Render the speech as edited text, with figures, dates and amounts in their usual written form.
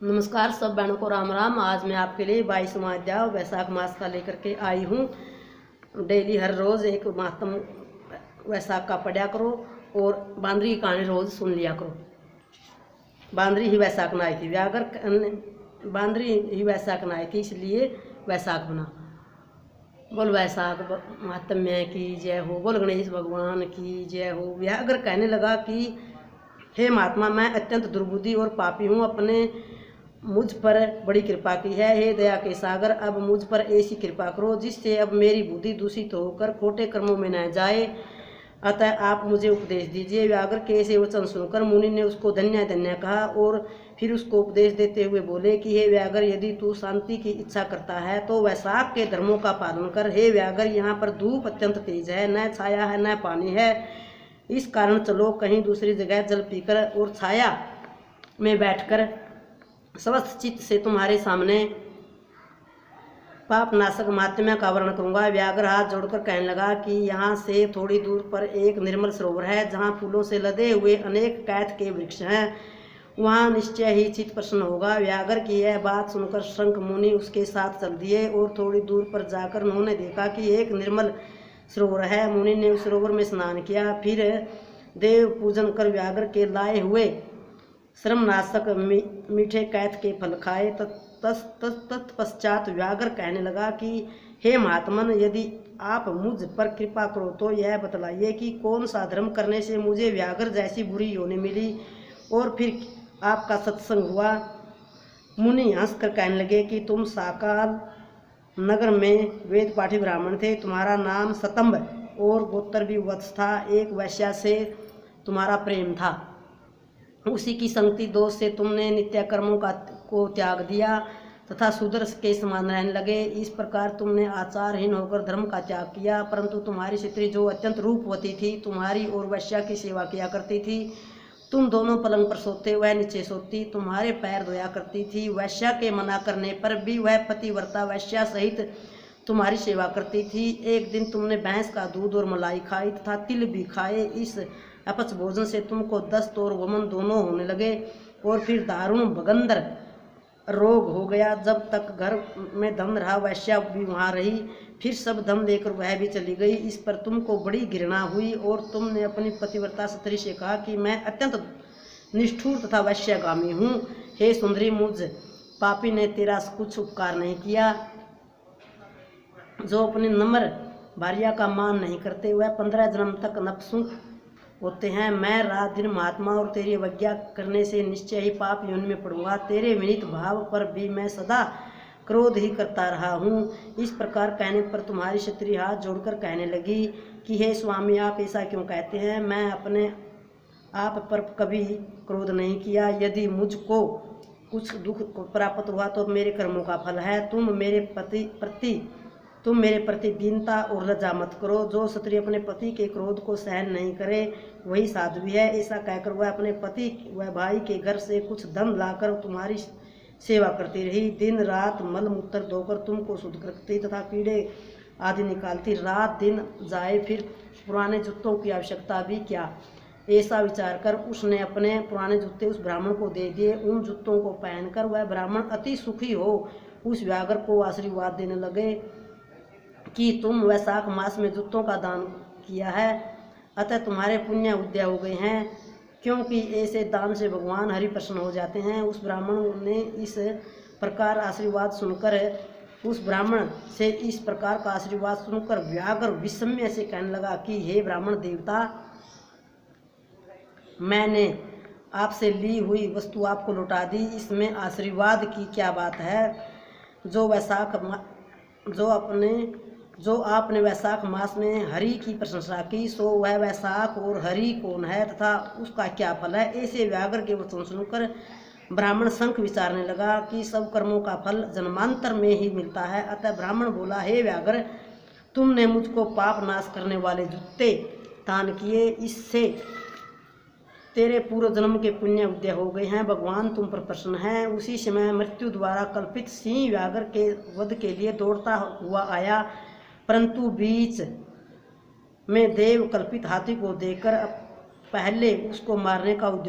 नमस्कार सब बहनों को राम राम। आज मैं आपके लिए 22वां अध्याय वैशाख मास का लेकर के आई हूँ। डेली हर रोज़ एक महात्म वैशाख का पढ़ा करो और बांदरी की कहानी रोज़ सुन लिया करो। बांदरी ही वैशाख नाई थी, व्यागर बांदरी ही वैशाख नाई थी, इसलिए वैशाख बना। बोल वैशाख महात्म्य की जय हो, बोल गणेश भगवान की जय हो। व्यागर कहने लगा कि हे महात्मा, मैं अत्यंत दुर्बुद्धि और पापी हूँ, अपने मुझ पर बड़ी कृपा की है। हे दया के सागर, अब मुझ पर ऐसी कृपा करो जिससे अब मेरी बुद्धि दूषित होकर खोटे कर्मों में न जाए, अतः आप मुझे उपदेश दीजिए। व्याघ्र के ऐसे वचन सुनकर मुनि ने उसको धन्य धन्य कहा और फिर उसको उपदेश देते हुए बोले कि हे व्याघ्र, यदि तू शांति की इच्छा करता है तो वैशाख के धर्मों का पालन कर। हे व्याघ्र, यहाँ पर धूप अत्यंत तेज है, न छाया है न पानी है, इस कारण चलो कहीं दूसरी जगह जल पीकर और छाया में बैठकर स्वस्थ चित्त से तुम्हारे सामने पाप नाशक महात्म्य का वर्णन करूंगा। व्याघ्र हाथ जोड़कर कहने लगा कि यहाँ से थोड़ी दूर पर एक निर्मल सरोवर है, जहाँ फूलों से लदे हुए अनेक कैथ के वृक्ष हैं, वहाँ निश्चय ही चित्त प्रसन्न होगा। व्याघ्र की यह बात सुनकर शंख मुनि उसके साथ चल दिए और थोड़ी दूर पर जाकर उन्होंने देखा कि एक निर्मल सरोवर है। मुनि ने उस सरोवर में स्नान किया, फिर देव पूजन कर व्याघ्र के लाए हुए श्रमनाशक मीठे कैथ के फल खाए। तत्पश्चात व्याघ्र कहने लगा कि हे महात्मन, यदि आप मुझ पर कृपा करो तो यह बतलाइए कि कौन सा धर्म करने से मुझे व्याघ्र जैसी बुरी योनि मिली और फिर आपका सत्संग हुआ। मुनि हंसकर कहने लगे कि तुम साकाल नगर में वेद पाठी ब्राह्मण थे, तुम्हारा नाम सतंब और गोत्र भी वत्स था। एक वैश्या से तुम्हारा प्रेम था, उसी की संगति दोष से तुमने नित्य कर्मों को त्याग दिया तथा शूद्र के समान रहने लगे। इस प्रकार तुमने आचारहीन होकर धर्म का त्याग किया। परंतु तुम्हारी स्त्री जो अत्यंत रूपवती थी, तुम्हारी और वैश्या की सेवा किया करती थी। तुम दोनों पलंग पर सोते, वह नीचे सोती, तुम्हारे पैर धोया करती थी। वैश्या के मना करने पर भी वह पतिव्रता वैश्या सहित तुम्हारी सेवा करती थी। एक दिन तुमने भैंस का दूध और मलाई खाई तथा तिल भी खाए। इस अपच भोजन से तुमको दस्त और वमन दोनों होने लगे और फिर दारुण भगंदर रोग हो गया। जब तक घर में धन रहा वैश्या भी वहाँ रही, फिर सब धन लेकर वह भी चली गई। इस पर तुमको बड़ी घृणा हुई और तुमने अपनी पतिव्रता स्त्री से कहा कि मैं अत्यंत निष्ठुर तथा वैश्यगामी हूँ। हे सुंदरी, मुझ पापी ने तेरा कुछ उपकार नहीं किया। जो अपने नम्र भार्या का मान नहीं करते वह 15 जन्म तक नपुंसक होते हैं। मैं रात दिन महात्मा और तेरी अवज्ञा करने से निश्चय ही पाप योनि में पड़ूंगा। तेरे विनीत भाव पर भी मैं सदा क्रोध ही करता रहा हूँ। इस प्रकार कहने पर तुम्हारी स्त्री हाथ जोड़कर कहने लगी कि हे स्वामी, आप ऐसा क्यों कहते हैं? मैं अपने आप पर कभी क्रोध नहीं किया। यदि मुझको कुछ दुख प्राप्त हुआ तो मेरे कर्मों का फल है। तुम मेरे प्रति दीनता और लज्जा मत करो। जो स्त्री अपने पति के क्रोध को सहन नहीं करे वही साध्वी है। ऐसा कहकर वह अपने पति व भाई के घर से कुछ धन लाकर तुम्हारी सेवा करती रही। दिन रात मल मूत्र धोकर तुमको शुद्ध करती तथा कीड़े आदि निकालती। रात दिन जाए फिर पुराने जूतों की आवश्यकता भी क्या। ऐसा विचार कर उसने अपने पुराने जूते उस ब्राह्मण को दे दिए। उन जूतों को पहनकर वह ब्राह्मण अति सुखी हो उस व्याघ्र को आशीर्वाद देने लगे कि तुम वैशाख मास में जूतों का दान किया है, अतः तुम्हारे पुण्य उदय हो गए हैं, क्योंकि ऐसे दान से भगवान हरि प्रसन्न हो जाते हैं। उस ब्राह्मण ने इस प्रकार का आशीर्वाद सुनकर व्याघ्र विस्मय से कहने लगा कि हे ब्राह्मण देवता, मैंने आपसे ली हुई वस्तु आपको लौटा दी, इसमें आशीर्वाद की क्या बात है? जो आपने वैशाख मास में हरि की प्रशंसा की, सो वह वैशाख और हरि कौन है तथा उसका क्या फल है? ऐसे व्याघ्र के वचन सुनकर ब्राह्मण शंख विचारने लगा कि सब कर्मों का फल जन्मांतर में ही मिलता है। अतः ब्राह्मण बोला, हे व्याघ्र, तुमने मुझको पाप नाश करने वाले जूते दान किए, इससे तेरे पूर्व जन्म के पुण्य उदय हो गए हैं। भगवान तुम पर प्रसन्न हैं। उसी समय मृत्यु द्वारा कल्पित सिंह व्याघ्र के वध के लिए दौड़ता हुआ आया, परंतु बीच में देव कल्पित हाथी को देखकर पहले उसको मारने का उद्योग